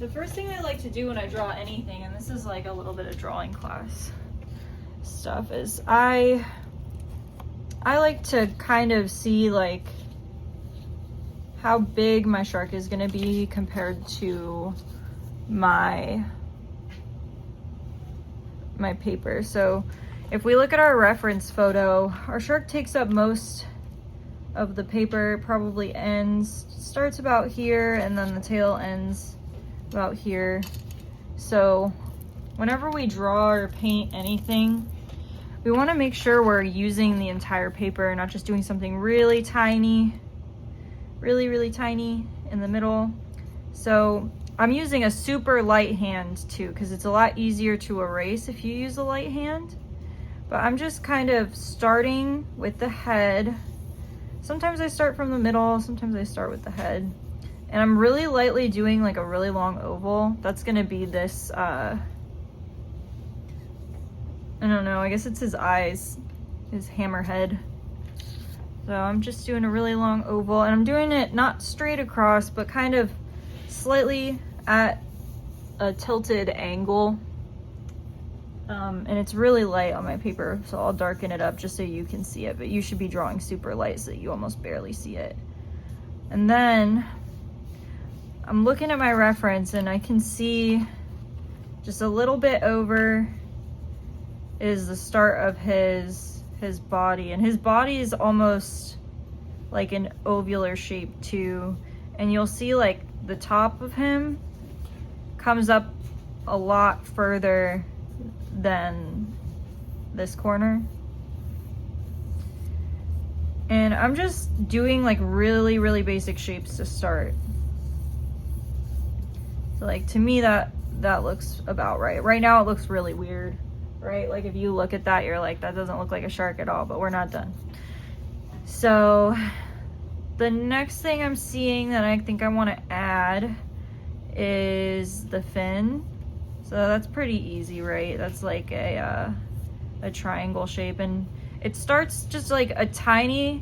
The first thing I like to do when I draw anything, and this is like a little bit of drawing class stuff, is I like to kind of see like how big my shark is gonna be compared to my paper. So if we look at our reference photo, our shark takes up most of the paper, probably starts about here, and then the tail ends about here. So whenever we draw or paint anything, we want to make sure we're using the entire paper, not just doing something really tiny, really tiny in the middle. So I'm using a super light hand too, because it's a lot easier to erase if you use a light hand. But I'm just kind of starting with the head. Sometimes I start from the middle, sometimes I start with the head. And I'm really lightly doing like a really long oval. That's gonna be this, I don't know, I guess it's his eyes, his hammerhead. So I'm just doing a really long oval, and I'm doing it not straight across, but kind of slightly at a tilted angle. And it's really light on my paper, so I'll darken it up just so you can see it, but you should be drawing super light so that you almost barely see it. And then I'm looking at my reference, and I can see just a little bit over is the start of his body, and his body is almost like an ovular shape too, and you'll see like the top of him comes up a lot further than this corner. And I'm just doing like really basic shapes to start. So like to me that looks about right. Right now it looks really weird, right? Like if you look at that, you're like, that doesn't look like a shark at all, but we're not done. So the next thing I'm seeing that I think I want to add is the fin. So that's pretty easy, right? That's like a triangle shape, and it starts just like a teeny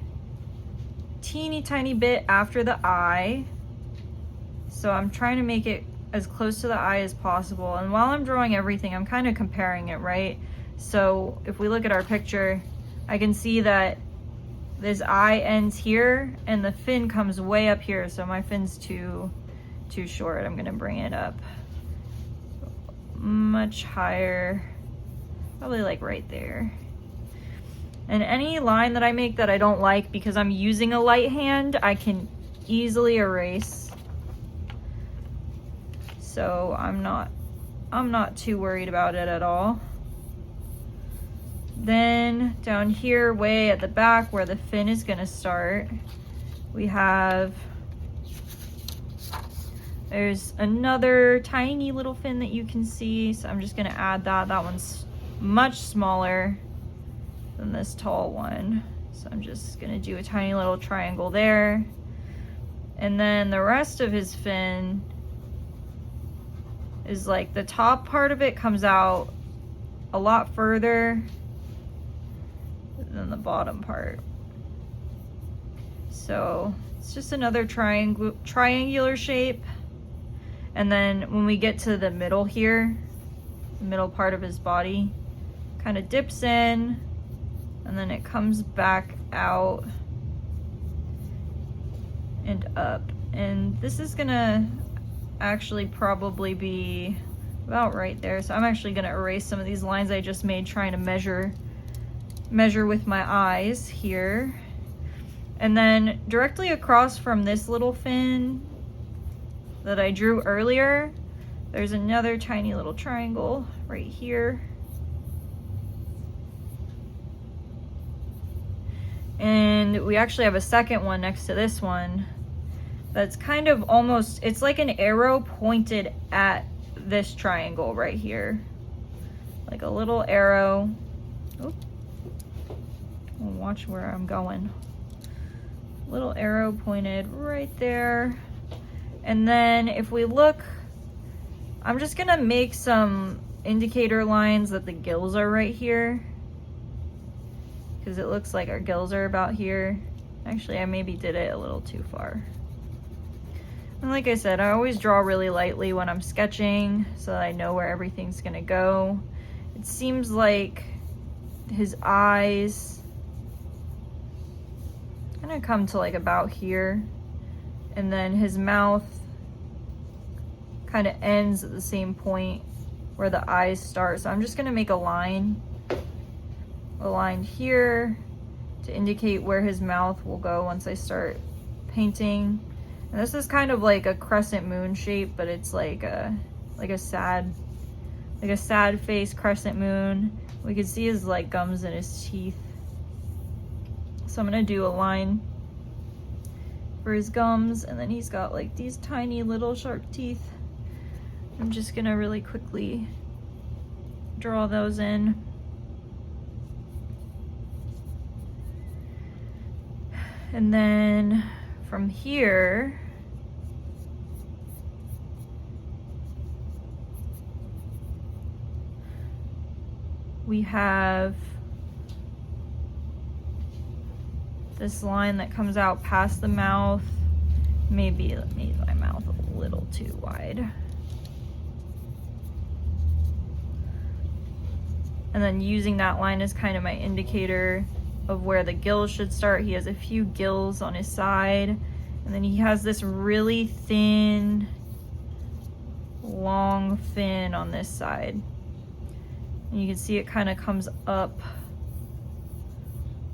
bit after the eye. So I'm trying to make it as close to the eye as possible. And while I'm drawing everything, I'm kind of comparing it, right? So if we look at our picture, I can see that this eye ends here and the fin comes way up here. So my fin's too short. I'm gonna bring it up much higher, probably like right there. And any line that I make that I don't like, because I'm using a light hand, I can easily erase. So I'm not too worried about it at all. Then down here, way at the back where the fin is gonna start, there's another tiny little fin that you can see. So I'm just gonna add that. That one's much smaller than this tall one. So I'm just gonna do a tiny little triangle there. And then the rest of his fin is like the top part of it comes out a lot further than the bottom part. So it's just another triangular shape. And then when we get to the middle here, the middle part of his body kind of dips in, and then it comes back out and up. And this is gonna actually probably be about right there. So I'm actually gonna erase some of these lines I just made trying to measure with my eyes here. And then directly across from this little fin that I drew earlier, there's another tiny little triangle right here. And we actually have a second one next to this one that's kind of almost, it's like an arrow pointed at this triangle right here. Like a little arrow. Oop. Watch where I'm going. Little arrow pointed right there. And then if we look, I'm just gonna make some indicator lines that the gills are right here, because it looks like our gills are about here. Actually, I maybe did it a little too far. And like I said, I always draw really lightly when I'm sketching so that I know where everything's gonna go. It seems like his eyes kind of come to like about here, and then his mouth kind of ends at the same point where the eyes start. So I'm just gonna make a line here to indicate where his mouth will go once I start painting. And this is kind of like a crescent moon shape, but it's like a sad face crescent moon. We can see his like gums and his teeth. So I'm gonna do a line for his gums, and then he's got like these tiny little sharp teeth. I'm just gonna really quickly draw those in. And then from here, we have this line that comes out past the mouth. Maybe let me make my mouth a little too wide. And then using that line as kind of my indicator of where the gills should start. He has a few gills on his side, and then he has this really thin, long fin on this side. And you can see it kind of comes up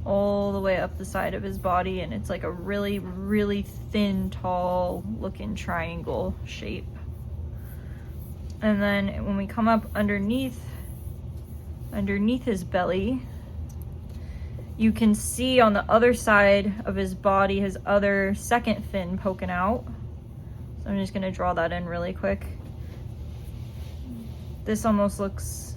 all the way up the side of his body, and it's like a really, really thin, tall looking triangle shape. And then when we come up underneath his belly, you can see on the other side of his body his other second fin poking out. So I'm just gonna draw that in really quick. This almost looks,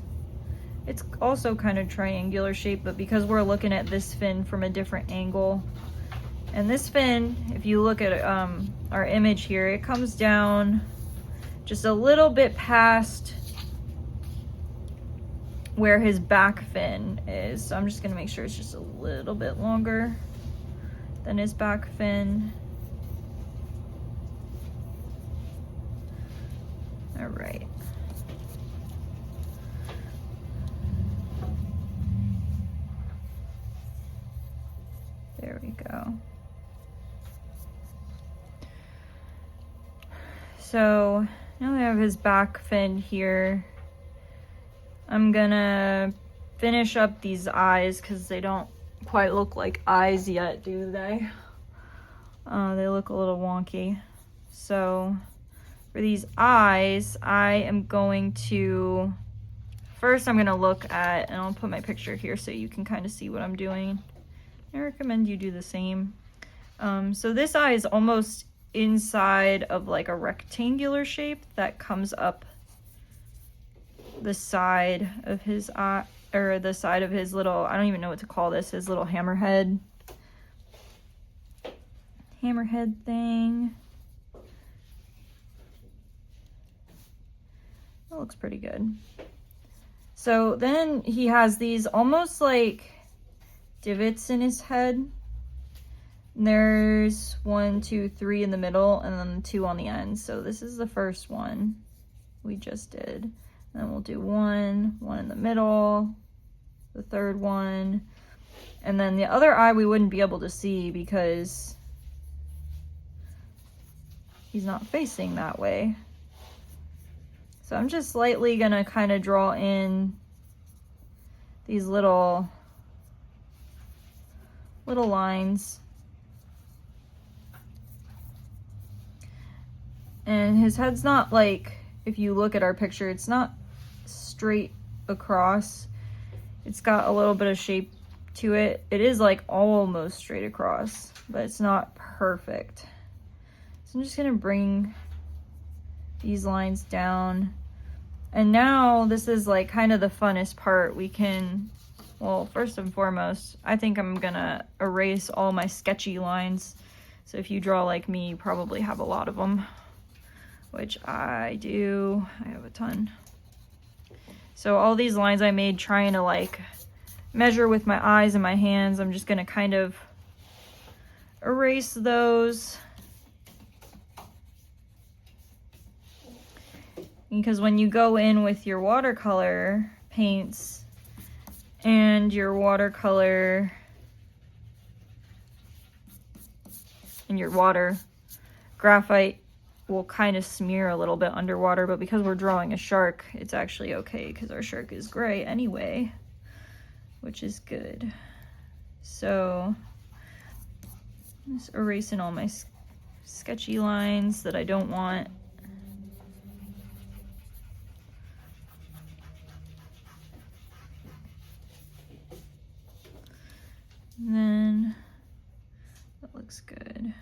it's also kind of triangular shape, but because we're looking at this fin from a different angle, and this fin, if you look at our image here, it comes down just a little bit past where his back fin is. So I'm just gonna make sure it's just a little bit longer than his back fin. All right. There we go. So now we have his back fin here. I'm gonna finish up these eyes because they don't quite look like eyes yet, do they? They look a little wonky. So for these eyes, I am going to, first I'm gonna look at, and I'll put my picture here so you can kind of see what I'm doing. I recommend you do the same. So this eye is almost inside of like a rectangular shape that comes up the side of his eye, or the side of his little, I don't even know what to call this, his little hammerhead thing. That looks pretty good. So then he has these almost like divots in his head. And there's 1, 2, 3 in the middle, and then 2 on the end. So this is the first one we just did. And then we'll do one in the middle, the third one, and then the other eye we wouldn't be able to see because he's not facing that way. So I'm just slightly gonna kind of draw in these little lines. And his head's not like, if you look at our picture, it's not straight across. It's got a little bit of shape to it. It is like almost straight across, but it's not perfect. So I'm just gonna bring these lines down. And now this is like kind of the funnest part. We can, well, first and foremost, I think I'm gonna erase all my sketchy lines. So if you draw like me, you probably have a lot of them, which I do. I have a ton. So all these lines I made trying to like measure with my eyes and my hands, I'm just gonna kind of erase those. because when you go in with your watercolor paints and your watercolor and your water, graphite will kind of smear a little bit underwater, but because we're drawing a shark, it's actually okay because our shark is gray anyway, which is good. So I'm just erasing all my sketchy lines that I don't want. And then that looks good.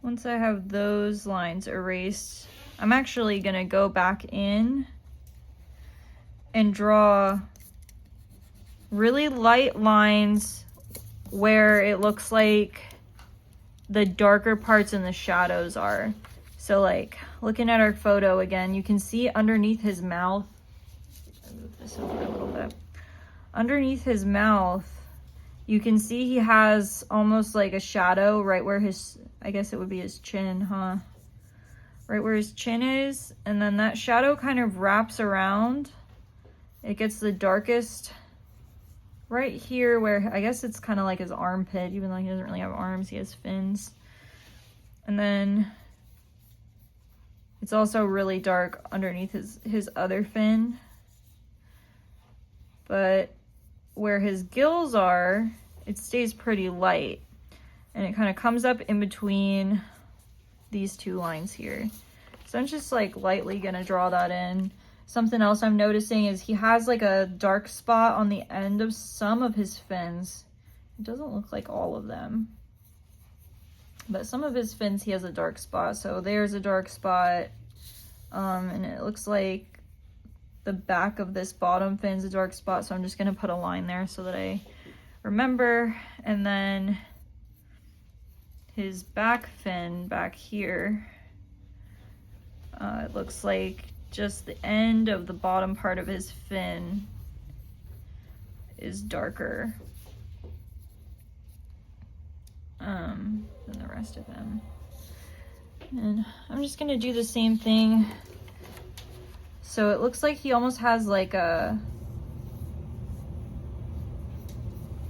Once I have those lines erased, I'm actually gonna go back in and draw really light lines where it looks like the darker parts and the shadows are. So like looking at our photo again, you can see underneath his mouth, move this over a little bit. Underneath his mouth, you can see he has almost like a shadow right where his, I guess it would be his chin, huh? Right where his chin is, and then that shadow kind of wraps around. It gets the darkest right here where, I guess it's kind of like his armpit, even though he doesn't really have arms, he has fins. And then it's also really dark underneath his other fin. But where his gills are, it stays pretty light. And it kind of comes up in between these two lines here. So I'm just like lightly gonna draw that in. Something else I'm noticing is he has like a dark spot on the end of some of his fins. It doesn't look like all of them, but some of his fins he has a dark spot. So there's a dark spot, and it looks like the back of this bottom fin's a dark spot. So I'm just gonna put a line there so that I remember. And then his back fin back here, it looks like just the end of the bottom part of his fin is darker than the rest of him. And I'm just gonna do the same thing. So it looks like he almost has like a,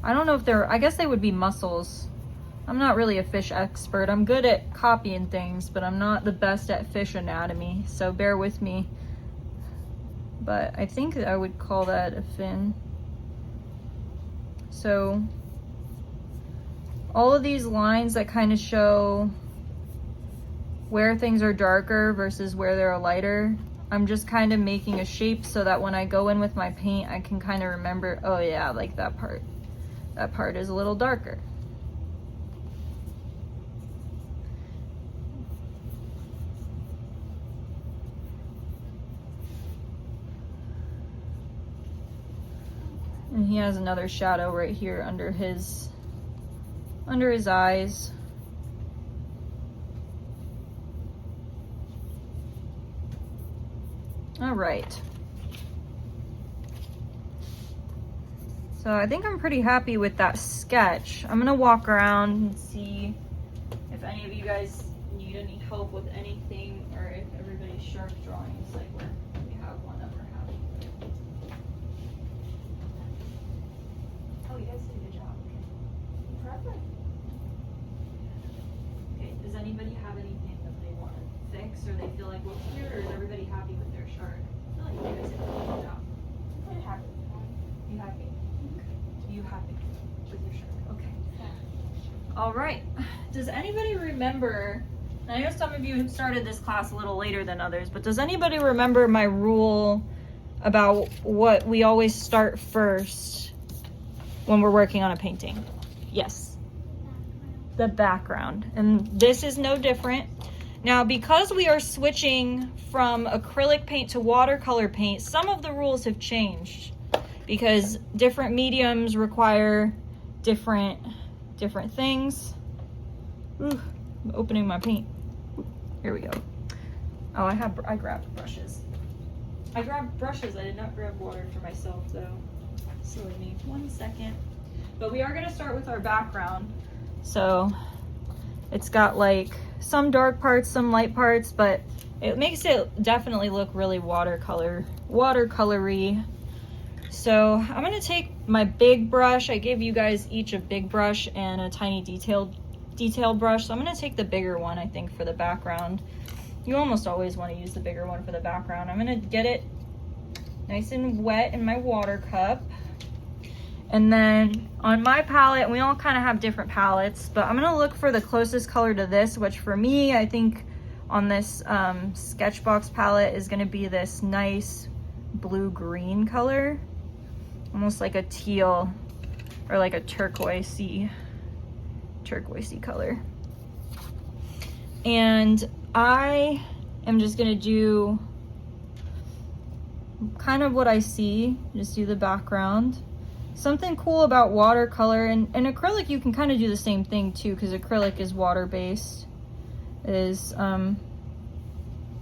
I don't know if they're, I guess they would be muscles. I'm not really a fish expert. I'm good at copying things, but I'm not the best at fish anatomy, so bear with me. But I think I would call that a fin. So all of these lines that kind of show where things are darker versus where they're lighter, I'm just kind of making a shape so that when I go in with my paint, I can kind of remember, oh yeah, like that part is a little darker. And he has another shadow right here under his eyes. All right. So I think I'm pretty happy with that sketch. I'm gonna walk around and see if any of you guys need any help with anything, or if everybody's shark drawing is like where we have one that we're having. Oh, you guys did a good job. Okay. Okay, does anybody have anything that they want to fix, or they feel like, well, here, or is everybody happy with their shark? I feel like you guys did a good job. I'm happy. You happy? You happy with your shark? Okay. All right. Does anybody remember, I know some of you have started this class a little later than others, but does anybody remember my rule about what we always start first when we're working on a painting? Yes. The background. And this is no different. Now, because we are switching from acrylic paint to watercolor paint, some of the rules have changed because different mediums require different things. Ooh, I'm opening my paint. Here we go. Oh, I grabbed brushes. I grabbed brushes. I did not grab water for myself though. Silly me. 1 second. But we are going to start with our background. So It's got like some dark parts, some light parts, but it makes it definitely look really watercolory. So I'm gonna take my big brush. I gave you guys each a big brush and a tiny detail brush. So I'm gonna take the bigger one, I think, for the background. You almost always want to use the bigger one for the background. I'm gonna get it nice and wet in my water cup. And then on my palette, we all kind of have different palettes, but I'm gonna look for the closest color to this, which for me, I think on this Sketchbox palette is gonna be this nice blue-green color. Almost like a teal or like a turquoisey color. And I am just gonna do kind of what I see, just do the background. Something cool about watercolor and acrylic, you can kind of do the same thing too, because acrylic is water-based, is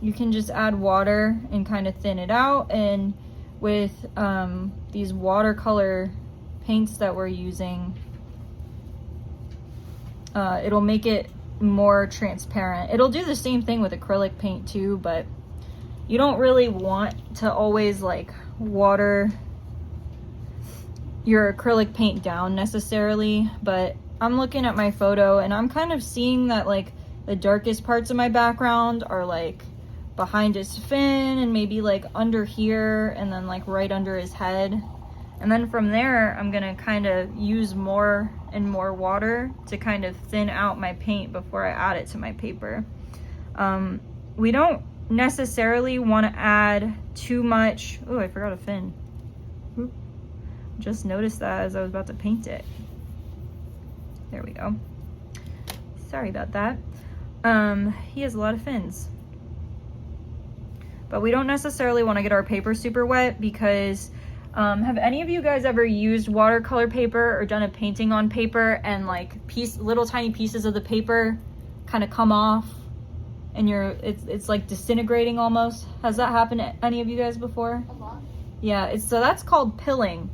you can just add water and kind of thin it out. And with these watercolor paints that we're using, it'll make it more transparent. It'll do the same thing with acrylic paint too, but you don't really want to always like water your acrylic paint down necessarily. But I'm looking at my photo and I'm kind of seeing that like the darkest parts of my background are like behind his fin and maybe like under here and then like right under his head. And then from there, I'm gonna kind of use more and more water to kind of thin out my paint before I add it to my paper. We don't necessarily want to add too much. Oh, I forgot a fin. Oop. Just noticed that as I was about to paint it. There we go. Sorry about that. He has a lot of fins. But we don't necessarily want to get our paper super wet because have any of you guys ever used watercolor paper or done a painting on paper and like little tiny pieces of the paper kind of come off and it's like disintegrating almost? Has that happened to any of you guys before? A lot. Yeah, so that's called pilling.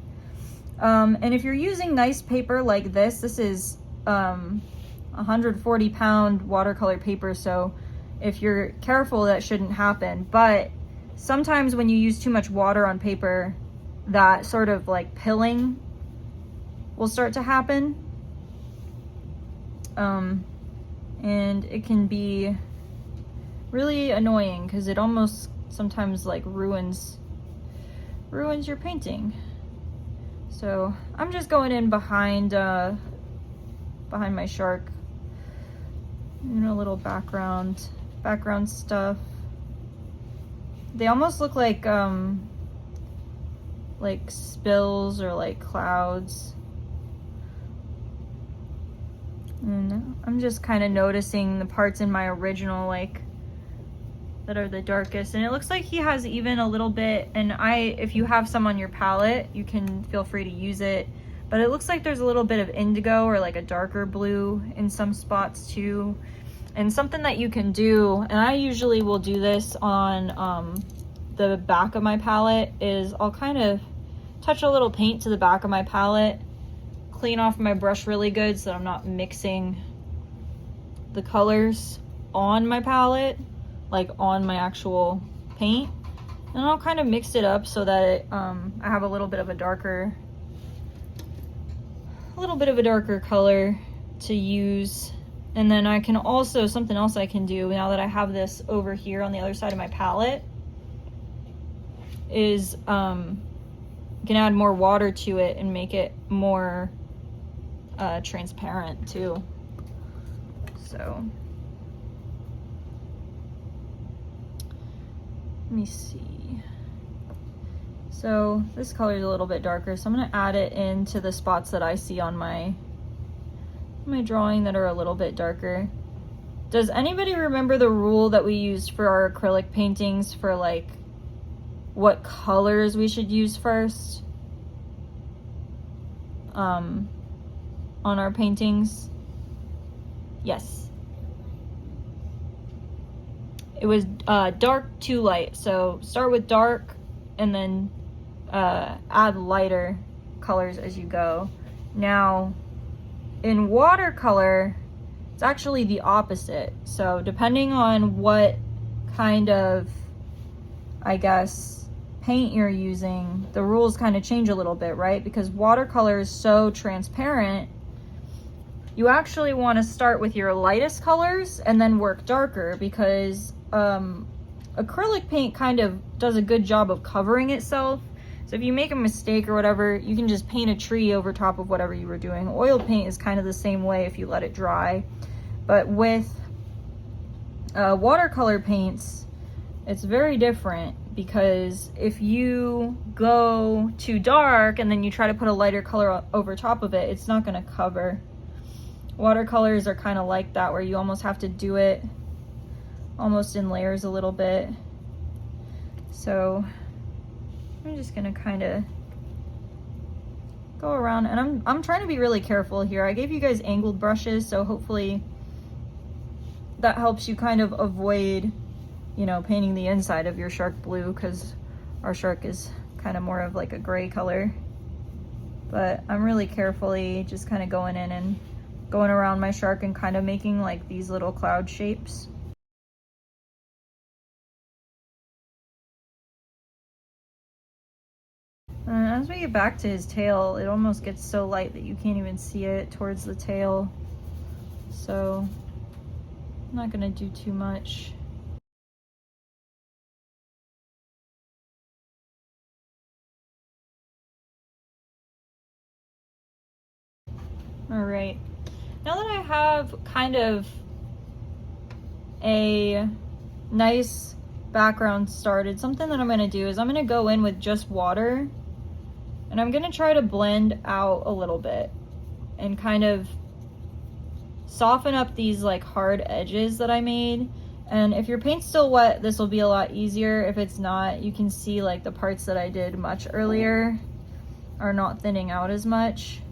And if you're using nice paper like this is 140-pound watercolor paper, so if you're careful, that shouldn't happen. But sometimes when you use too much water on paper, that sort of like pilling will start to happen. And it can be really annoying because it almost sometimes like ruins your painting. So I'm just going in behind my shark, a little background stuff. They almost look like spills or like clouds. And I'm just kind of noticing the parts in my original that are the darkest, and it looks like he has even a little bit, and if you have some on your palette, you can feel free to use it, but it looks like there's a little bit of indigo or like a darker blue in some spots too. And something that you can do, and I usually will do this on the back of my palette, is I'll kind of touch a little paint to the back of my palette, clean off my brush really good so that I'm not mixing the colors on my palette, like on my actual paint. And I'll kind of mix it up so that I have a little bit of a darker color to use. And then I can also, something else I can do now that I have this over here on the other side of my palette is can add more water to it and make it more transparent too. So let me see. So this color is a little bit darker, so I'm going to add it into the spots that I see on my drawing that are a little bit darker. Does anybody remember the rule that we used for our acrylic paintings for like what colors we should use first on our paintings? Yes. It was dark to light. So start with dark and then add lighter colors as you go. Now, in watercolor, it's actually the opposite. So depending on what kind of, I guess, paint you're using, the rules kind of change a little bit, right? Because watercolor is so transparent, you actually want to start with your lightest colors and then work darker, because acrylic paint kind of does a good job of covering itself. So if you make a mistake or whatever, you can just paint a tree over top of whatever you were doing. Oil paint is kind of the same way if you let it dry. But with watercolor paints, it's very different, because if you go too dark and then you try to put a lighter color over top of it, it's not going to cover. Watercolors are kind of like that, where you almost have to do it almost in layers a little bit. So I'm just gonna kind of go around, and I'm trying to be really careful here. I gave you guys angled brushes, so hopefully that helps you kind of avoid, you know, painting the inside of your shark blue, because our shark is kind of more of like a gray color. But I'm really carefully just kind of going in and going around my shark and kind of making like these little cloud shapes. And as we get back to his tail, it almost gets so light that you can't even see it towards the tail. So I'm not gonna do too much. All right, now that I have kind of a nice background started, something that I'm gonna do is I'm gonna go in with just water, and I'm gonna try to blend out a little bit and kind of soften up these like hard edges that I made. And if your paint's still wet, this will be a lot easier. If it's not, you can see like the parts that I did much earlier are not thinning out as much.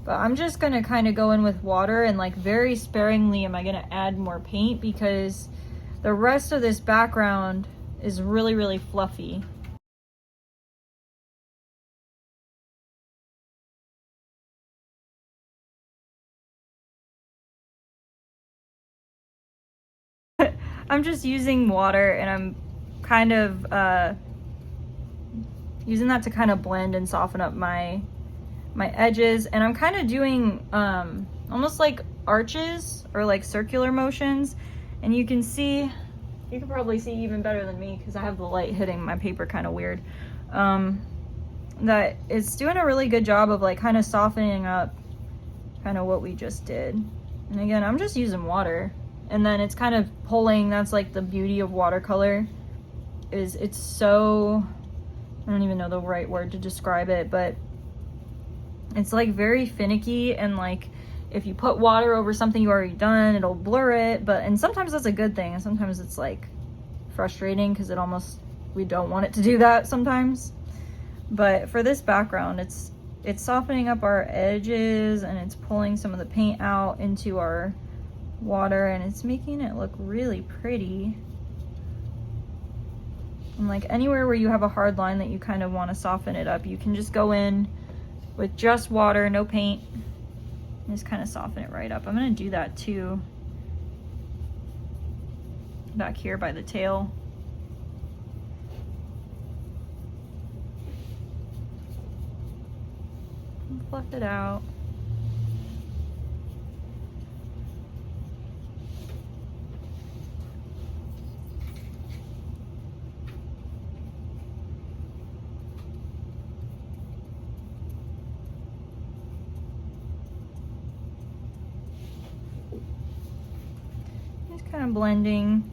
But I'm just gonna kind of go in with water, and like very sparingly am I gonna add more paint, because the rest of this background is really, really fluffy. I'm just using water, and I'm kind of using that to kind of blend and soften up my edges. And I'm kind of doing almost like arches or like circular motions. And you can see, you can probably see even better than me because I have the light hitting my paper kind of weird, that it's doing a really good job of like kind of softening up kind of what we just did. And again, I'm just using water, and then it's kind of pulling. That's like the beauty of watercolor, is it's so, I don't even know the right word to describe it, but it's like very finicky, and like if you put water over something you already done, it'll blur it. But and sometimes that's a good thing, and sometimes it's like frustrating because it almost, we don't want it to do that sometimes. But for this background, it's softening up our edges, and it's pulling some of the paint out into our water, and it's making it look really pretty. And like anywhere where you have a hard line that you kind of want to soften it up, you can just go in with just water, no paint, and just kind of soften it right up. I'm going to do that too back here by the tail. And fluff it out. Kind of blending.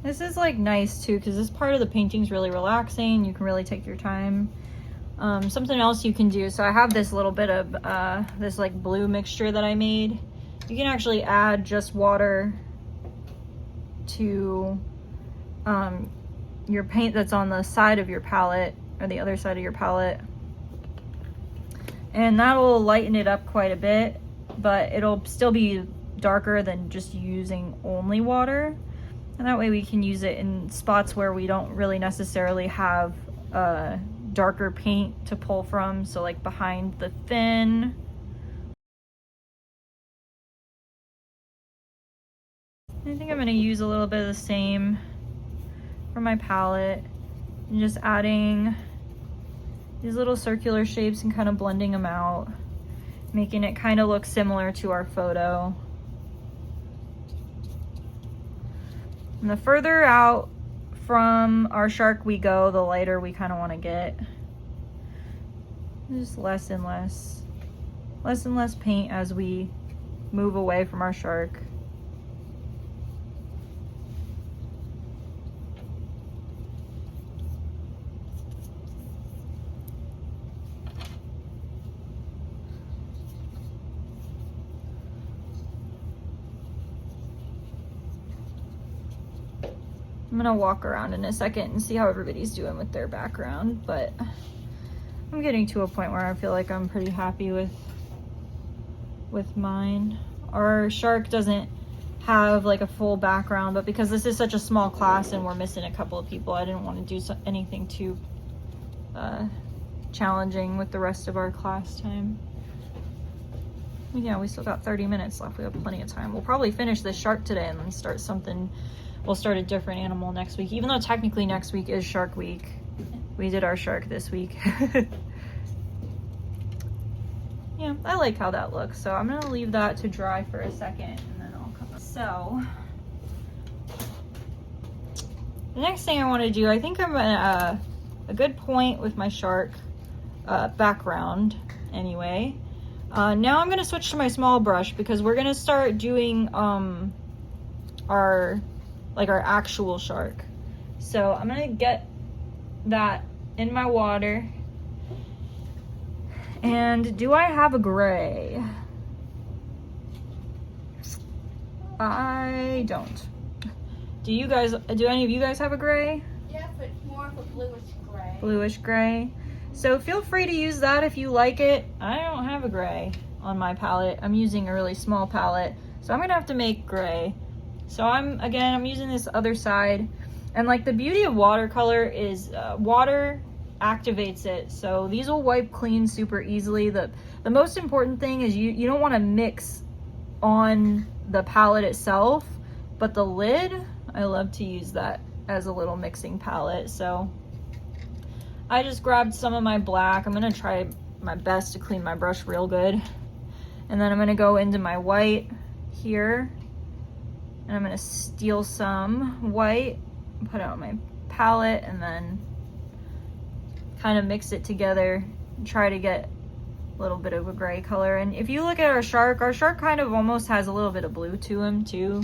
This is like nice too, because this part of the painting is really relaxing. You can really take your time. Something else you can do, so I have this little bit of this like blue mixture that I made. You can actually add just water to your paint that's on the side of your palette, or the other side of your palette, and that will lighten it up quite a bit, but it'll still be darker than just using only water. And that way we can use it in spots where we don't really necessarily have darker paint to pull from. So like behind the fin, think I'm gonna use a little bit of the same for my palette and just adding these little circular shapes and kind of blending them out, making it kind of look similar to our photo. And the further out from our shark we go, the lighter we kind of want to get. Just less and less paint as we move away from our shark. I'm gonna walk around in a second and see how everybody's doing with their background, but I'm getting to a point where I feel like I'm pretty happy with mine. Our shark doesn't have like a full background, but because this is such a small class and we're missing a couple of people, I didn't want to do anything too challenging with the rest of our class time. Yeah, we still got 30 minutes left. We have plenty of time. We'll probably finish this shark today and then start something. We'll start a different animal next week, even though technically next week is Shark Week. We did our shark this week. Yeah, I like how that looks. So I'm gonna leave that to dry for a second and then I'll come up. So the next thing I want to do, I think I'm at a good point with my shark background anyway. Now I'm gonna switch to my small brush because we're gonna start doing our actual shark. So I'm gonna get that in my water. And do I have a gray? I don't. Do any of you guys have a gray? Yeah, but more of a bluish gray. Bluish gray. So feel free to use that if you like it. I don't have a gray on my palette. I'm using a really small palette, so I'm gonna have to make gray. So I'm using this other side, and like the beauty of watercolor is water activates it, so these will wipe clean super easily. The most important thing is you don't want to mix on the palette itself, but the lid, I love to use that as a little mixing palette. So I just grabbed some of my black. I'm gonna try my best to clean my brush real good, and then I'm gonna go into my white here. And I'm gonna steal some white, put it on my palette, and then kind of mix it together and try to get a little bit of a gray color. And if you look at our shark kind of almost has a little bit of blue to him too.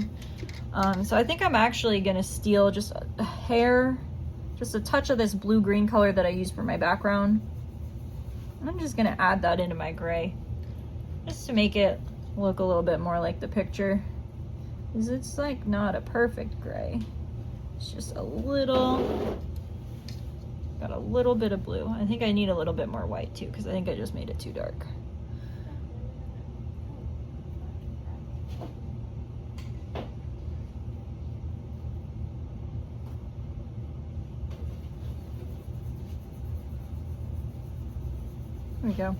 So I think I'm actually gonna steal just a hair, just a touch of this blue-green color that I used for my background. And I'm just gonna add that into my gray, just to make it look a little bit more like the picture. Because it's like not a perfect gray. It's just a little, got a little bit of blue. I think I need a little bit more white too, because I think I just made it too dark. There we go.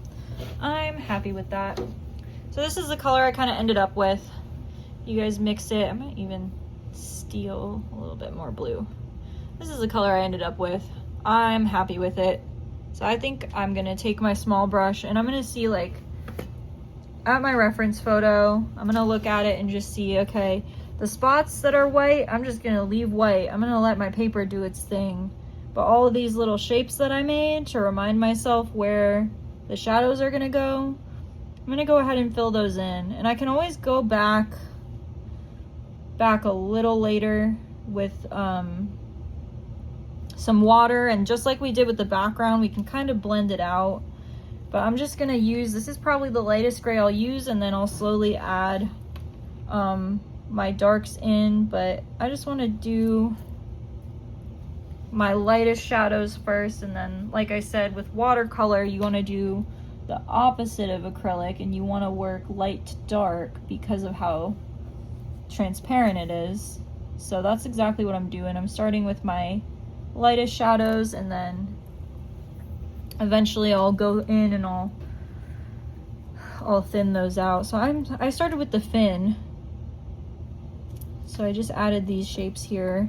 I'm happy with that. So this is the color I kind of ended up with. You guys mix it. I might even steal a little bit more blue. This is the color I ended up with. I'm happy with it. So I think I'm gonna take my small brush and I'm gonna see, like, at my reference photo, I'm gonna look at it and just see, okay, the spots that are white, I'm just gonna leave white. I'm gonna let my paper do its thing. But all of these little shapes that I made to remind myself where the shadows are gonna go, I'm gonna go ahead and fill those in. And I can always go back a little later with some water, and just like we did with the background, we can kind of blend it out. But I'm just gonna use, this is probably the lightest gray I'll use, and then I'll slowly add my darks in. But I just want to do my lightest shadows first, and then, like I said, with watercolor you want to do the opposite of acrylic, and you want to work light to dark because of how transparent it is. So that's exactly what I'm doing. I'm starting with my lightest shadows, and then eventually I'll go in and I'll thin those out. So I started with the fin. So I just added these shapes here.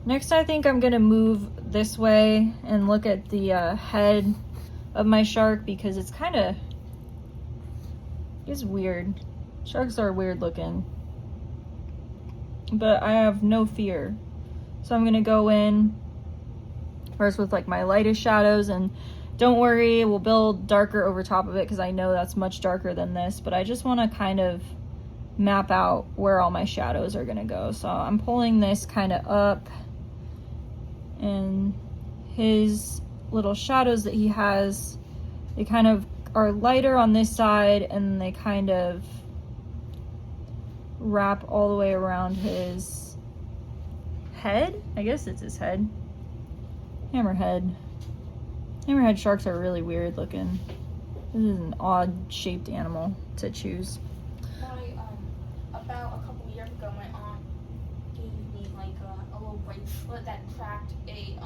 Next, I think I'm gonna move this way and look at the head of my shark, because it's weird. Sharks are weird looking. But I have no fear. So I'm gonna go in first with like my lightest shadows, and don't worry, we'll build darker over top of it because I know that's much darker than this, but I just want to kind of map out where all my shadows are gonna go. So I'm pulling this kind of up, and his little shadows that he has, they kind of are lighter on this side, and they kind of wrap all the way around his head. I guess it's his head. Hammerhead. Hammerhead sharks are really weird looking. This is an odd shaped animal to choose. About a couple years ago, my aunt gave me like a little bracelet that tracked a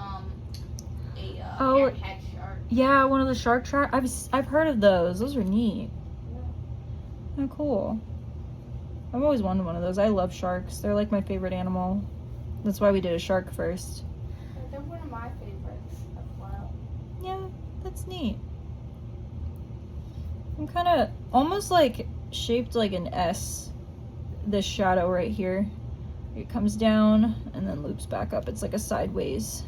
hammerhead shark. Yeah, one of the shark track. I've heard of those. Those are neat. Yeah. Oh, cool. I've always wanted one of those. I love sharks. They're like my favorite animal. That's why we did a shark first. They're one of my favorites as well. Yeah, that's neat. I'm kind of almost like shaped like an S, this shadow right here. It comes down and then loops back up. It's like a sideways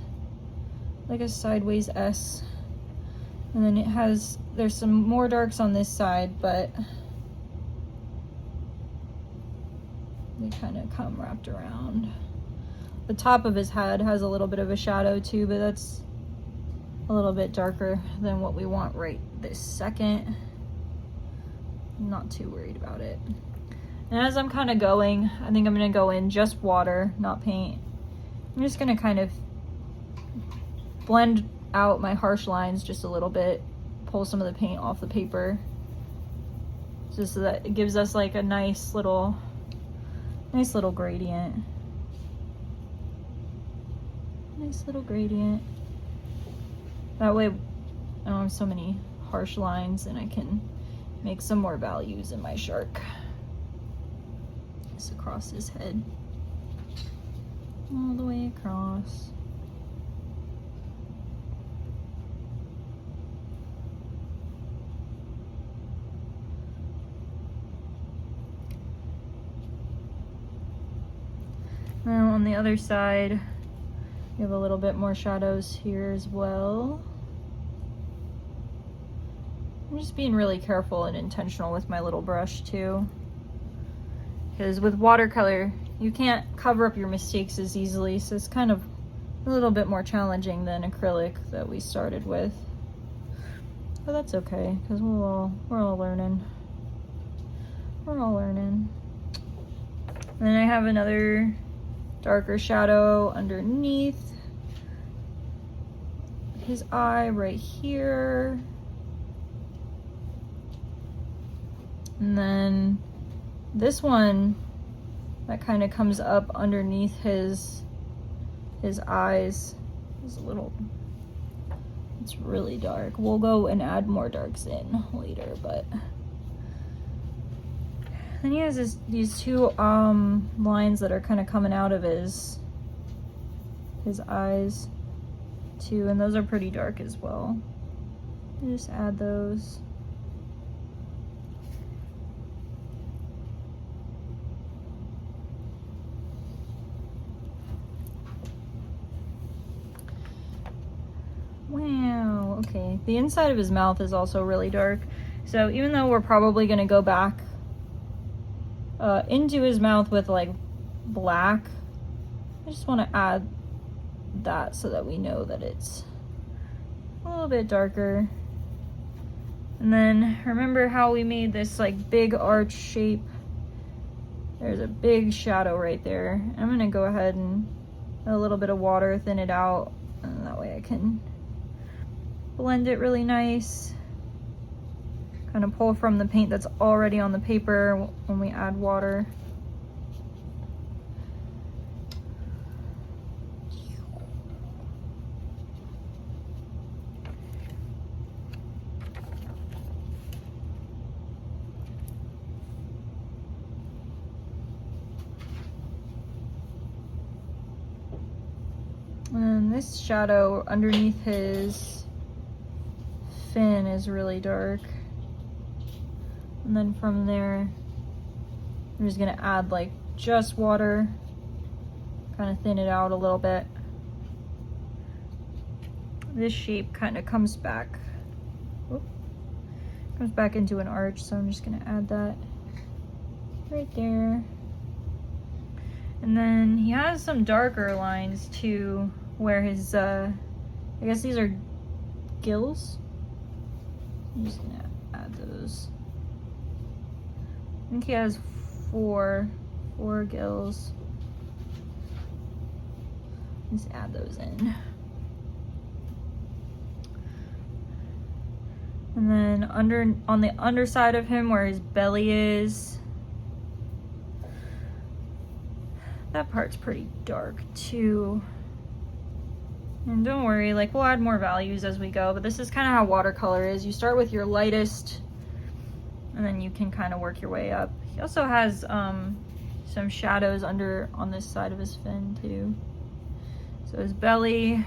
S. And then there's some more darks on this side, but they kind of come wrapped around. The top of his head has a little bit of a shadow too, but that's a little bit darker than what we want right this second. I'm not too worried about it. And as I'm kind of going, I think I'm going to go in just water, not paint. I'm just going to kind of blend out my harsh lines just a little bit, pull some of the paint off the paper, just so that it gives us like a nice little gradient. Nice little gradient. That way I don't have so many harsh lines, and I can make some more values in my shark. Just across his head. All the way across. Now on the other side, we have a little bit more shadows here as well. I'm just being really careful and intentional with my little brush too. Because with watercolor, you can't cover up your mistakes as easily, so it's kind of a little bit more challenging than acrylic that we started with. But that's okay, because we're all learning. We're all learning. And then I have another darker shadow underneath his eye right here. And then this one that kind of comes up underneath his eyes is it's really dark. We'll go and add more darks in later, but then he has these two lines that are kind of coming out of his eyes too, and those are pretty dark as well. Just add those. Wow, okay. The inside of his mouth is also really dark. So even though we're probably gonna go back into his mouth with like black, I just want to add that so that we know that it's a little bit darker. And then remember how we made this like big arch shape? There's a big shadow right there. I'm gonna go ahead and a little bit of water, thin it out, and that way I can blend it really nice. Kind of pull from the paint that's already on the paper when we add water. this shadow underneath his fin is really dark. And then from there, I'm just gonna add like just water, kind of thin it out a little bit. This shape kind of comes back, into an arch, so I'm just gonna add that right there. And then he has some darker lines too, where his, I guess these are gills. I'm just gonna add those. I think he has four gills. Just add those in. And then on the underside of him where his belly is, that part's pretty dark too. And don't worry, like we'll add more values as we go, but this is kind of how watercolor is. You start with your lightest and then you can kind of work your way up. He also has some shadows on this side of his fin too. So his belly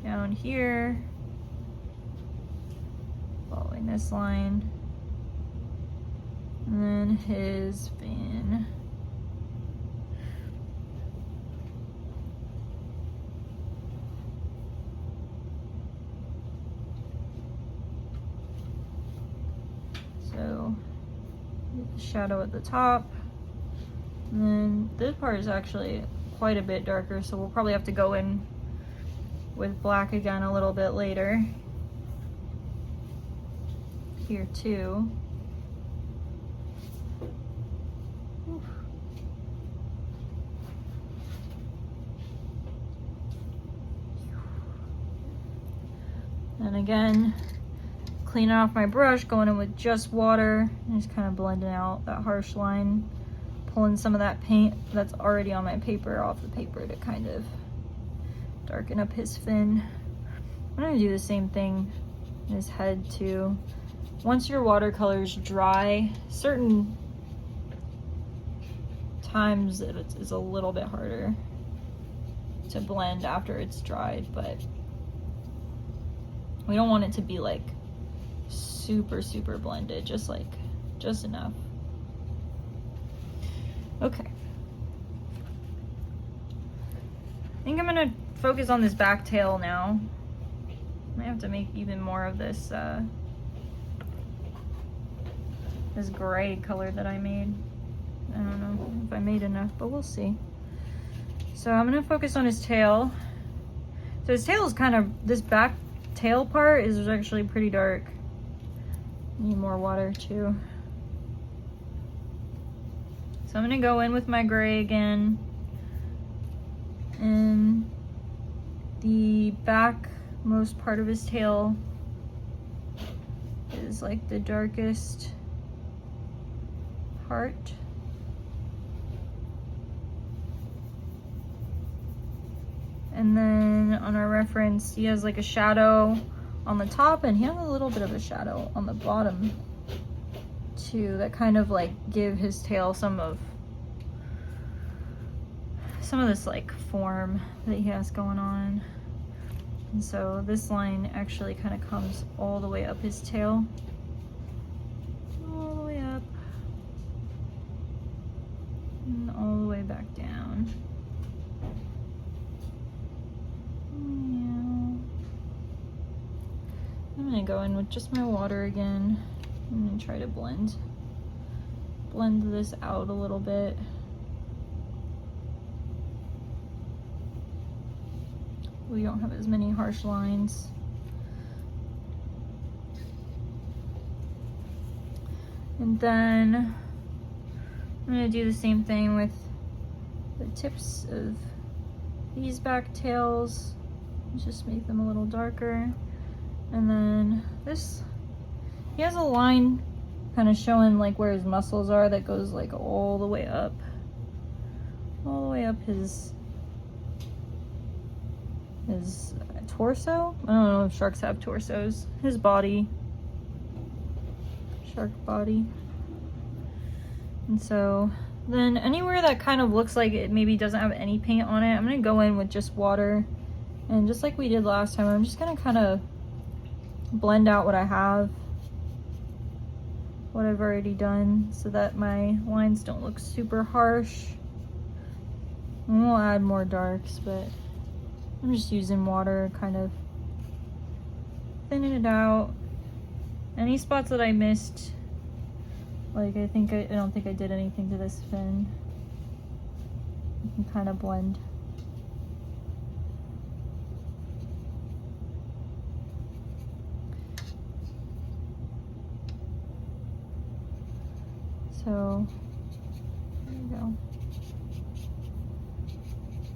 down here, following this line, and then his fin. So the shadow at the top, and then this part is actually quite a bit darker, so we'll probably have to go in with black again a little bit later. Here too. Oof. And again, cleaning off my brush, going in with just water, and just kind of blending out that harsh line, pulling some of that paint that's already on my paper off the paper to kind of darken up his fin. I'm gonna do the same thing in his head too. Once your watercolor's dry, certain times it's a little bit harder to blend after it's dried, but we don't want it to be like super blended, just enough. Okay. I think I'm gonna focus on this back tail now. I have to make even more of this this gray color that I made. I don't know if I made enough, but we'll see. So I'm gonna focus on his tail. So his tail is kind of, this back tail part is actually pretty dark. Need more water too. So I'm gonna go in with my gray again. And the back most part of his tail is like the darkest part. And then on our reference, he has like a shadow on the top, and he has a little bit of a shadow on the bottom too, that kind of like give his tail some of this like form that he has going on. And so this line actually kind of comes all the way up his tail, all the way up and all the way back down. I'm gonna go in with just my water again. I'm gonna try to blend this out a little bit. We don't have as many harsh lines. And then I'm gonna do the same thing with the tips of these back tails. Just make them a little darker. And then this, he has a line kind of showing like where his muscles are that goes like all the way up his torso. I don't know if sharks have torsos. His body, shark body. And so then anywhere that kind of looks like it maybe doesn't have any paint on it, I'm gonna go in with just water And just like we did last time, I'm just gonna kind of blend out what I have, what I've already done, so that my lines don't look super harsh. And we'll add more darks, but I'm just using water, kind of thinning it out. Any spots that I missed, like I don't think I did anything to this fin. You can kind of blend. So there you go.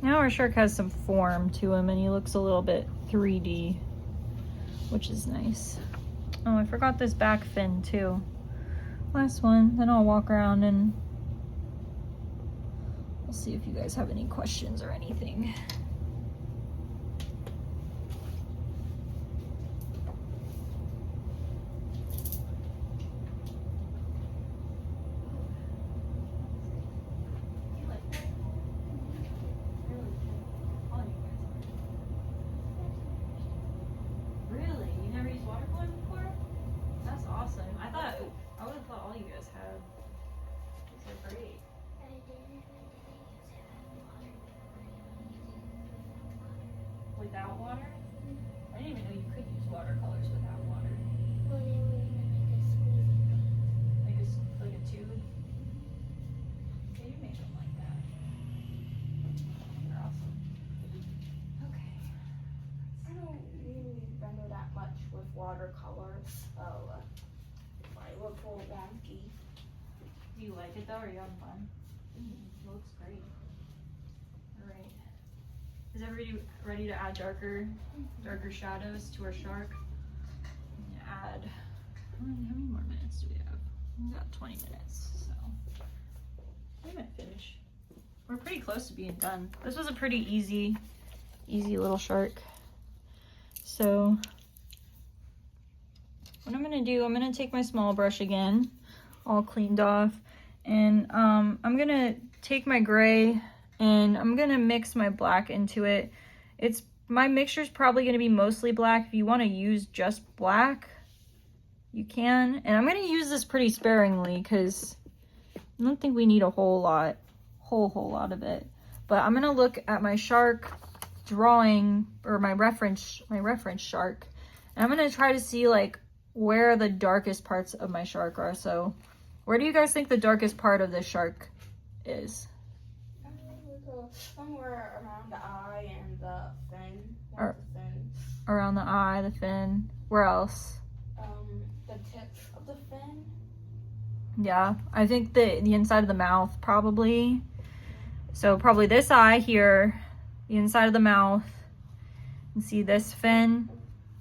Now our shark has some form to him and he looks a little bit 3D, which is nice. Oh, I forgot this back fin too. Last one, then I'll walk around and we'll see if you guys have any questions or anything. Really? You never used watercolor before? That's awesome. I would have thought all you guys had. These are great. Without water? I didn't even know you could use watercolors without water. Like a tube? Yeah, you make them like that. They're awesome. Okay. I don't really render that much with watercolors, so if I look a little wonky. Do you like it though, or are you having fun? It looks great. Alright. Is everybody ready to add darker shadows to our shark? Add, how many more minutes do we have? We've got 20 minutes, so we might finish. We're pretty close to being done. This was a pretty easy little shark. So what I'm gonna do, I'm gonna take my small brush again, all cleaned off, and I'm gonna take my gray and I'm gonna mix my black into it. My mixture is probably gonna be mostly black. If you wanna use just black, you can. And I'm gonna use this pretty sparingly because I don't think we need a whole lot of it. But I'm gonna look at my shark drawing, or my reference shark, and I'm gonna try to see like where the darkest parts of my shark are. So where do you guys think the darkest part of this shark is? Somewhere around the eye and the fin. Around the eye, the fin. Where else? The tips of the fin. Yeah, I think the inside of the mouth probably. So probably this eye here, the inside of the mouth. And see this fin,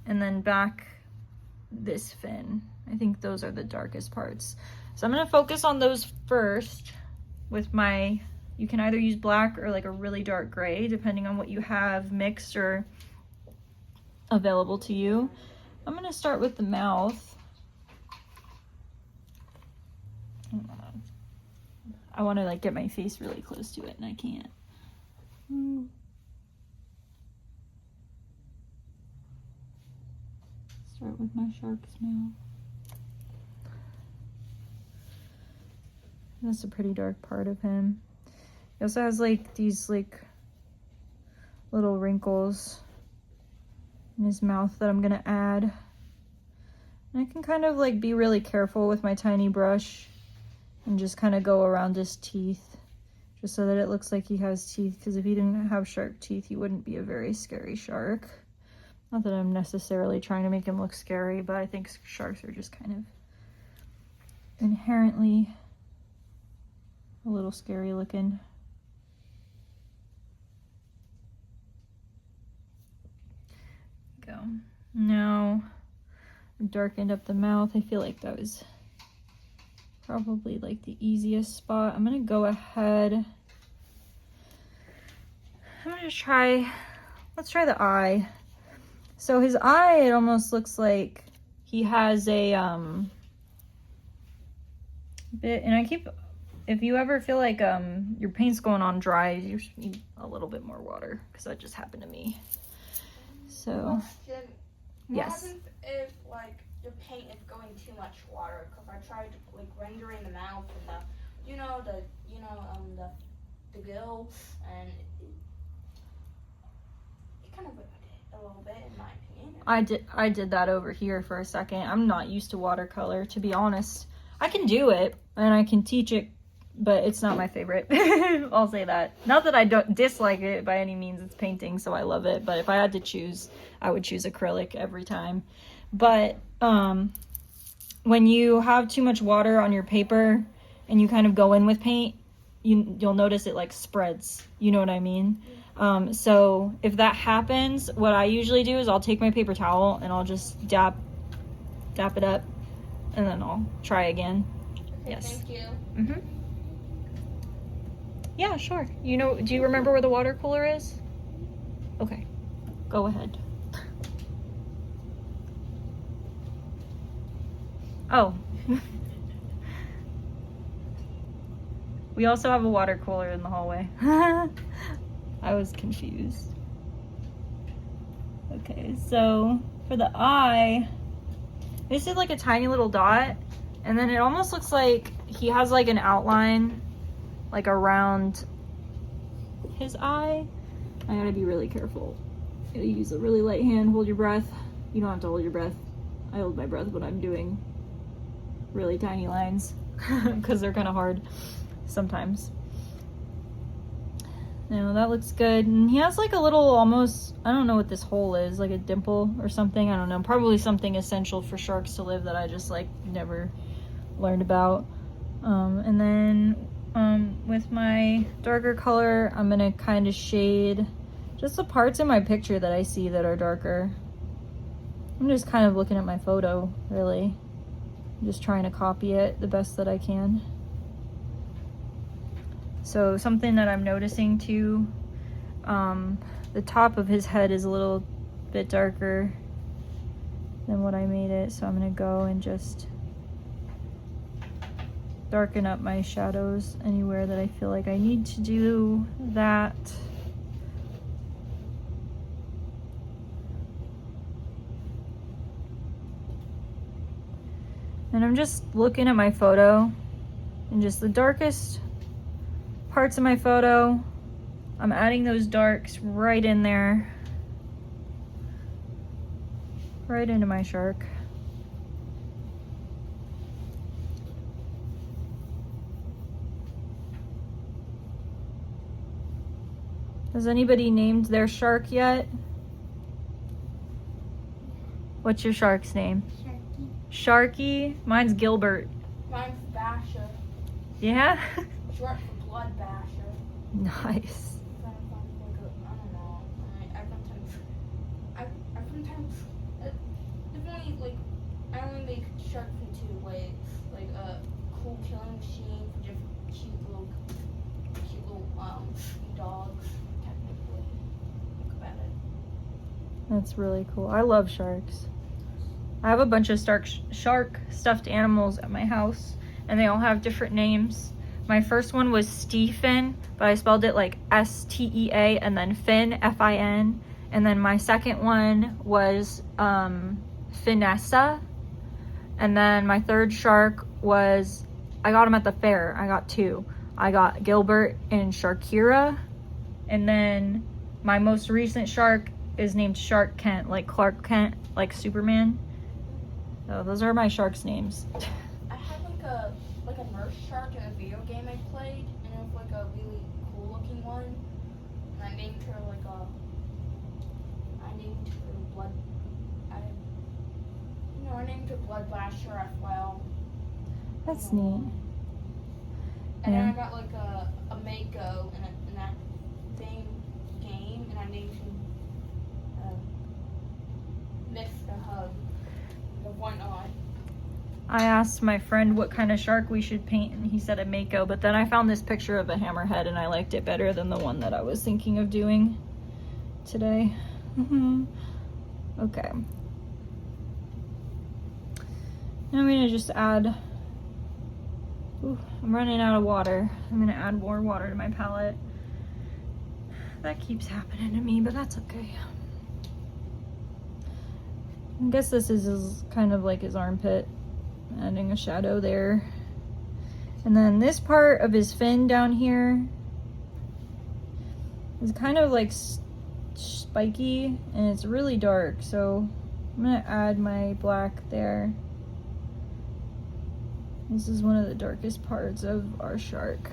and then back this fin. I think those are the darkest parts. So I'm gonna focus on those first with my, you can either use black or like a really dark gray, depending on what you have mixed or available to you. I'm gonna start with the mouth. I wanna like get my face really close to it and I can't. Start with my shark's mouth. That's a pretty dark part of him. He also has like these like little wrinkles in his mouth that I'm gonna add. And I can kind of like be really careful with my tiny brush and just kind of go around his teeth just so that it looks like he has teeth, because if he didn't have sharp teeth, he wouldn't be a very scary shark. Not that I'm necessarily trying to make him look scary, but I think sharks are just kind of inherently a little scary looking. Go. Now I've darkened up the mouth. I feel like that was probably like the easiest spot. I'm gonna go ahead. I'm gonna try, let's try the eye. So his eye, it almost looks like he has a bit, and I keep, if you ever feel like your paint's going on dry, you just need a little bit more water, because that just happened to me. So, Question. What yes. happens if like your paint is going too much water? Because I tried like rendering the mouth and the gills, and it kind of ruined it a little bit in my opinion. I did that over here for a second. I'm not used to watercolor, to be honest. I can do it and I can teach it, but it's not my favorite. I'll say that. Not that I don't dislike it by any means. It's painting, so I love it. But if I had to choose, I would choose acrylic every time. But when you have too much water on your paper and you kind of go in with paint, you'll notice it like spreads. You know what I mean? So if that happens, what I usually do is I'll take my paper towel and I'll just dap it up, and then I'll try again. Okay, Yes. thank you. Mhm. Yeah, sure. Do you remember where the water cooler is? Okay, go ahead. Oh. We also have a water cooler in the hallway. I was confused. Okay, so for the eye, this is like a tiny little dot, and then it almost looks like he has like an outline like around his eye. I gotta be really careful. Gotta use a really light hand, hold your breath. You don't have to hold your breath. I hold my breath when I'm doing really tiny lines because they're kind of hard sometimes. No, that looks good. And he has like a little almost, I don't know what this hole is, like a dimple or something. I don't know. Probably something essential for sharks to live that I just like never learned about. And then with my darker color, I'm gonna kind of shade just the parts in my picture that I see that are darker. I'm just kind of looking at my photo, really. I'm just trying to copy it the best that I can. So something that I'm noticing too, the top of his head is a little bit darker than what I made it. So I'm gonna go and just darken up my shadows anywhere that I feel like I need to do that. And I'm just looking at my photo and just the darkest parts of my photo, I'm adding those darks right in there, right into my shark. Has anybody named their shark yet? What's your shark's name? Sharky. Mine's Gilbert. Mine's Basher. Yeah? Short for blood basher. Nice. I don't know. I sometimes I only make sharks in two ways. Like a cool killing machine for just cute little dogs. Technically, think about it. That's really cool. I love sharks. I have a bunch of shark stuffed animals at my house, and they all have different names. My first one was Stephen, but I spelled it like S-T-E-A, and then Finn, F-I-N. And then my second one was Finessa. And then my third shark was, I got him at the fair. I got two. I got Gilbert and Sharkira. And then my most recent shark is named Shark Kent, like Clark Kent, like Superman. So those are my sharks' names. I had like a nurse shark in a video game I played, and it was like a really cool looking one. And I named her I named her Blood Basher as well. That's neat. And then I got like a Mako in that same game, and I named him Mr. Hug. Why not? I asked my friend what kind of shark we should paint, and he said a Mako, but then I found this picture of a hammerhead, and I liked it better than the one that I was thinking of doing today. Okay. Now I'm gonna just add, I'm running out of water. I'm gonna add more water to my palette. That keeps happening to me, but that's okay. I guess this is kind of like his armpit, adding a shadow there. And then this part of his fin down here is kind of like spiky and it's really dark, so I'm gonna add my black there. This is one of the darkest parts of our shark.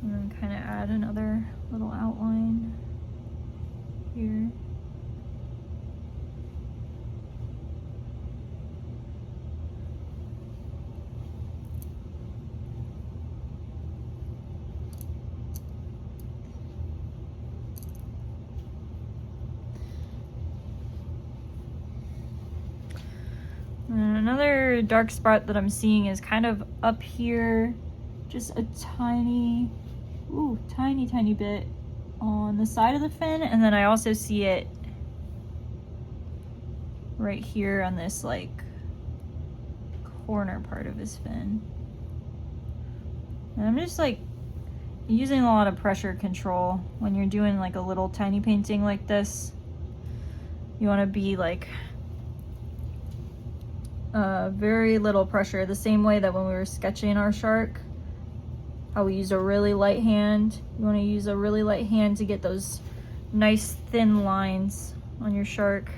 And then kind of add another little outline here. And another dark spot that I'm seeing is kind of up here, just a tiny bit on the side of the fin, and then I also see it right here on this like corner part of his fin. And I'm just like using a lot of pressure control when you're doing like a little tiny painting like this. You want to be like very little pressure, the same way that when we were sketching our shark, how we use a really light hand. You want to use a really light hand to get those nice thin lines on your shark.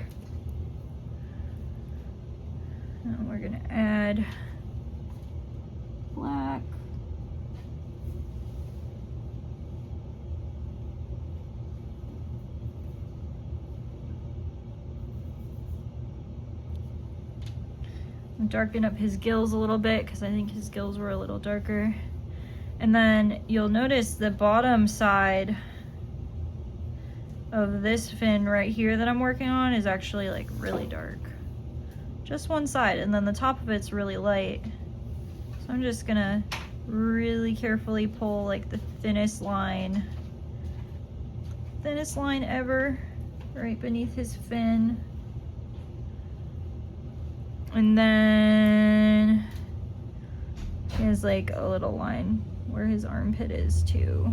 And we're gonna add black. Darken up his gills a little bit because I think his gills were a little darker. And then you'll notice the bottom side of this fin right here that I'm working on is actually like really dark. Just one side, and then the top of it's really light. So I'm just gonna really carefully pull like the thinnest line ever right beneath his fin. And then he has like a little line where his armpit is too.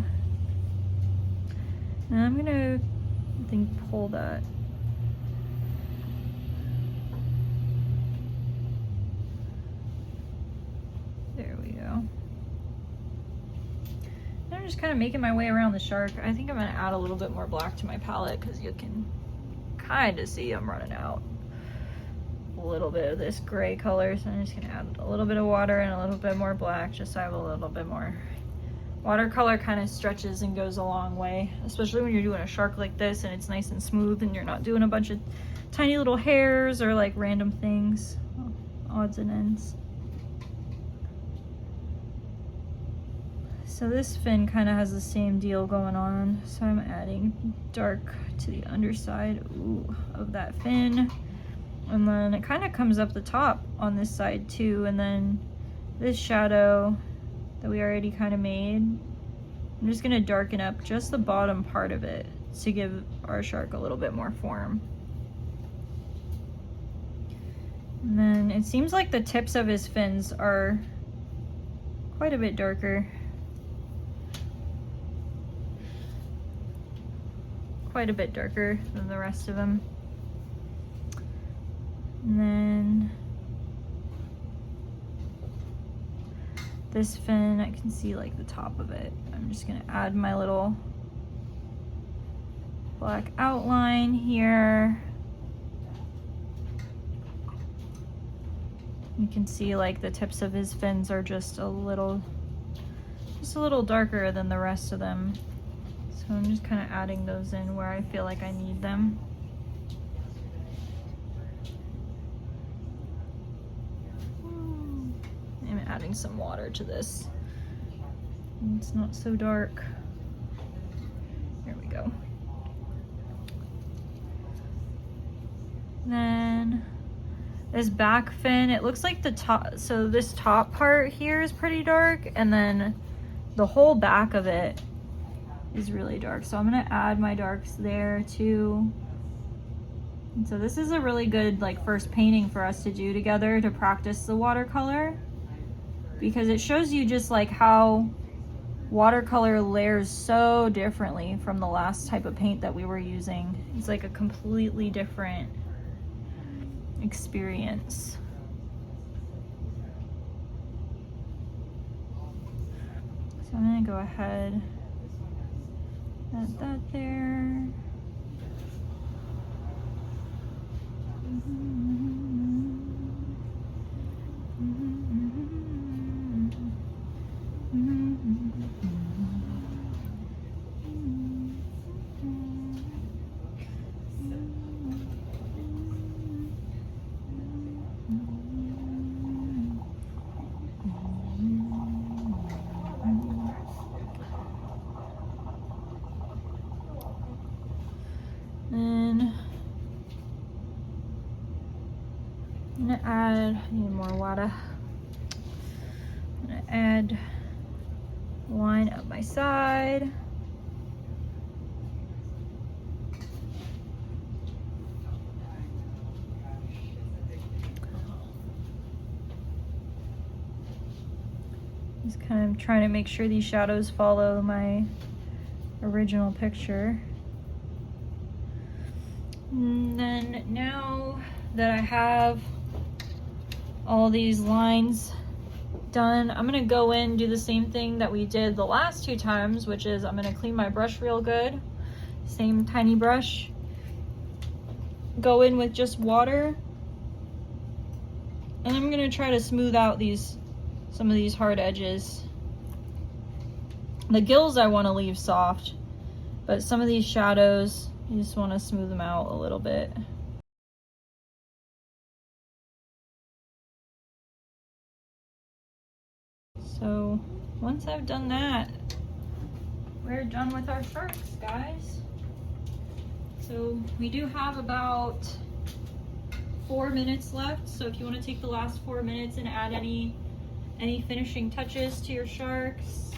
And I'm gonna, I think, pull that. There we go. And I'm just kind of making my way around the shark. I think I'm gonna add a little bit more black to my palette because you can kind of see I'm running out a little bit of this gray color, so I'm just gonna add a little bit of water and a little bit more black just so I have a little bit more. Watercolor kind of stretches and goes a long way, especially when you're doing a shark like this and it's nice and smooth and you're not doing a bunch of tiny little hairs or like random things, odds and ends. So this fin kind of has the same deal going on, so I'm adding dark to the underside of that fin. And then it kind of comes up the top on this side too. And then this shadow that we already kind of made, I'm just gonna darken up just the bottom part of it to give our shark a little bit more form. And then it seems like the tips of his fins are quite a bit darker. Quite a bit darker than the rest of them. And then this fin, I can see like the top of it. I'm just gonna add my little black outline here. You can see like the tips of his fins are just a little darker than the rest of them. So I'm just kind of adding those in where I feel like I need them. I'm adding some water to this. It's not so dark. There we go. Then this back fin, it looks like the top, so this top part here is pretty dark, and then the whole back of it is really dark. So I'm gonna add my darks there too. And so this is a really good like first painting for us to do together to practice the watercolor, because it shows you just like how watercolor layers so differently from the last type of paint that we were using. It's like a completely different experience. So I'm gonna go ahead, add that there. Then I'm gonna add, I need more water. I'm gonna add line up my side. Just kind of trying to make sure these shadows follow my original picture. And then now that I have all these lines done, I'm gonna go in and do the same thing that we did the last 2 times, which is I'm gonna clean my brush real good. Same tiny brush. Go in with just water. And I'm gonna try to smooth out some of these hard edges. The gills I wanna leave soft, but some of these shadows, you just wanna smooth them out a little bit. So once I've done that, we're done with our sharks, guys. So we do have about 4 minutes left. So if you want to take the last 4 minutes and add any finishing touches to your sharks,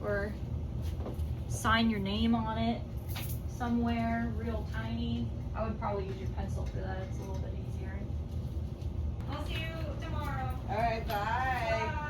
or sign your name on it somewhere real tiny, I would probably use your pencil for that. It's a little bit easier. I'll see you tomorrow. All right, bye. Bye.